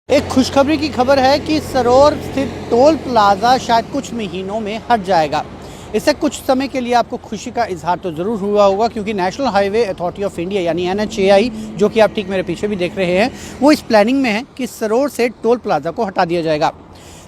एक खुशखबरी की खबर है कि सरोर स्थित टोल प्लाजा शायद कुछ महीनों में हट जाएगा। इससे कुछ समय के लिए आपको खुशी का इजहार तो ज़रूर हुआ होगा, क्योंकि national highway authority of India यानी NHAI, जो कि आप ठीक मेरे पीछे भी देख रहे हैं, वो इस प्लानिंग में है कि सरोर से टोल प्लाजा को हटा दिया जाएगा।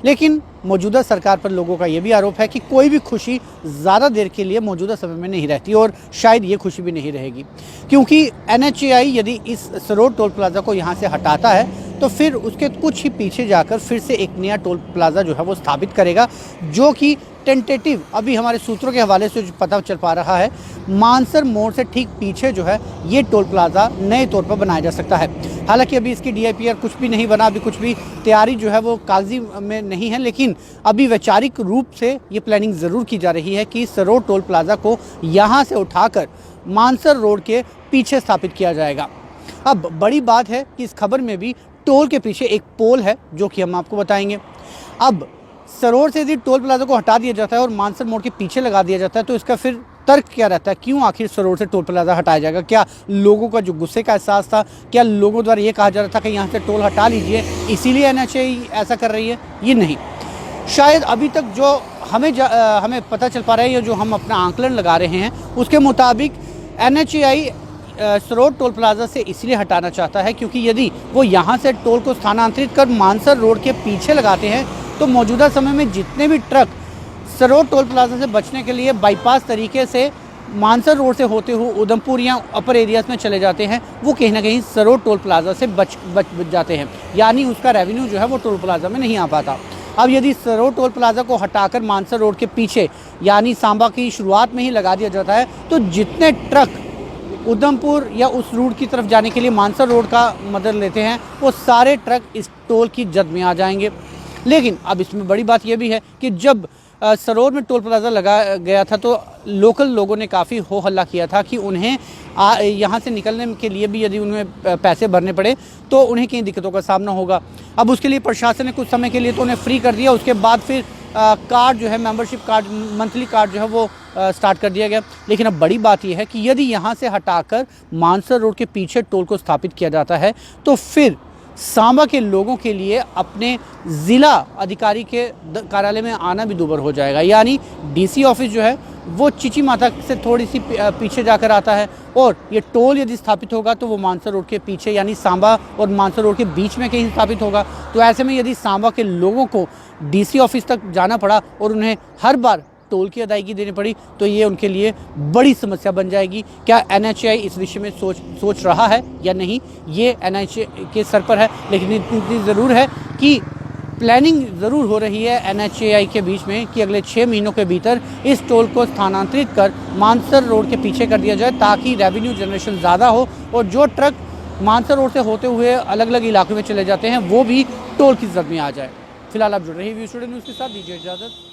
लेकिन मौजूदा सरकार पर लोगों का ये भी आरोप है कि कोई भी खुशी ज़्यादा देर के लिए मौजूदा समय में नहीं रहती, और शायद ये खुशी भी नहीं रहेगी, क्योंकि NHAI यदि इस सरोर टोल प्लाजा को यहाँ से हटाता है तो फिर उसके कुछ ही पीछे जाकर फिर से एक नया टोल प्लाजा जो है वो स्थापित करेगा, जो कि टेंटेटिव अभी हमारे सूत्रों के हवाले से जो पता चल पा रहा है, मानसर मोड़ से ठीक पीछे जो है ये टोल प्लाजा नए तौर पर बनाया जा सकता है। हालांकि अभी इसकी DIPR कुछ भी नहीं बना, अभी कुछ भी तैयारी जो है वो कागजी में नहीं है, लेकिन अभी वैचारिक रूप से ये प्लानिंग ज़रूर की जा रही है कि सरोर टोल प्लाजा को यहाँ से उठाकर मानसर रोड के पीछे स्थापित किया जाएगा। अब बड़ी बात है कि इस खबर में भी टोल के पीछे एक पोल है, जो कि हम आपको बताएंगे। अब सरोर से यदि टोल प्लाजा को हटा दिया जाता है और मानसर मोड़ के पीछे लगा दिया जाता है, तो इसका फिर तर्क क्या रहता है, क्यों आखिर सरोर से टोल प्लाजा हटाया जाएगा? क्या लोगों का जो गुस्से का एहसास था, क्या लोगों द्वारा ये कहा जा रहा था कि यहाँ से टोल हटा लीजिए, इसीलिए NHAI ऐसा कर रही है? ये नहीं, शायद अभी तक जो हमें पता चल पा रहा है, या जो हम अपना आंकलन लगा रहे हैं, उसके मुताबिक NHAI सरोर टोल प्लाजा से इसलिए हटाना चाहता है क्योंकि यदि वो यहाँ से टोल को स्थानांतरित कर मानसर रोड के पीछे लगाते हैं, तो मौजूदा समय में जितने भी ट्रक सरोर टोल प्लाजा से बचने के लिए बाईपास तरीके से मानसर रोड से होते हुए उधमपुर या अपर एरियाज में चले जाते हैं, वो कहीं ना कहीं सरोर टोल प्लाजा से बच जाते हैं, यानी उसका रेवेन्यू जो है वो टोल प्लाजा में नहीं आ पाता। अब यदि सरोर टोल प्लाजा को हटाकर मानसर रोड के पीछे यानी सांबा की शुरुआत में ही लगा दिया जाता है, तो जितने ट्रक उधमपुर या उस रूट की तरफ जाने के लिए मानसर रोड का मदद लेते हैं, वो सारे ट्रक इस टोल की जद में आ जाएंगे। लेकिन अब इसमें बड़ी बात यह भी है कि जब सरोर में टोल प्लाजा लगा गया था, तो लोकल लोगों ने काफ़ी हो हल्ला किया था कि उन्हें यहाँ से निकलने के लिए भी यदि उन्हें पैसे भरने पड़े तो उन्हें कई दिक्कतों का सामना होगा। अब उसके लिए प्रशासन ने कुछ समय के लिए तो उन्हें फ्री कर दिया, उसके बाद फिर कार्ड जो है, मेंबरशिप कार्ड, मंथली कार्ड जो है वो स्टार्ट कर दिया गया। लेकिन अब बड़ी बात यह है कि यदि यहाँ से हटाकर मानसर रोड के पीछे टोल को स्थापित किया जाता है, तो फिर सांबा के लोगों के लिए अपने ज़िला अधिकारी के कार्यालय में आना भी दूभर हो जाएगा, यानी DC ऑफिस जो है वो चिची माता से थोड़ी सी पीछे जाकर आता है, और ये टोल यदि स्थापित होगा तो वो मानसर रोड के पीछे यानी सांबा और मानसर रोड के बीच में कहीं स्थापित होगा। तो ऐसे में यदि सांबा के लोगों को DC ऑफिस तक जाना पड़ा और उन्हें हर बार टोल की अदायगी देनी पड़ी, तो ये उनके लिए बड़ी समस्या बन जाएगी। क्या NHAI इस विषय में सोच रहा है या नहीं, ये NHAI के सर पर है, लेकिन इतनी ज़रूर है कि प्लानिंग ज़रूर हो रही है NHAI के बीच में कि अगले 6 महीनों के भीतर इस टोल को स्थानांतरित कर मानसर रोड के पीछे कर दिया जाए, ताकि रेवेन्यू जनरेशन ज़्यादा हो, और जो ट्रक मानसर रोड से होते हुए अलग अलग इलाकों में चले जाते हैं वो भी टोल की जद में आ जाए। फिलहाल आप जुड़ रही व्यू स्टूडियो न्यूज़ के साथ, दीजिए इजाज़त।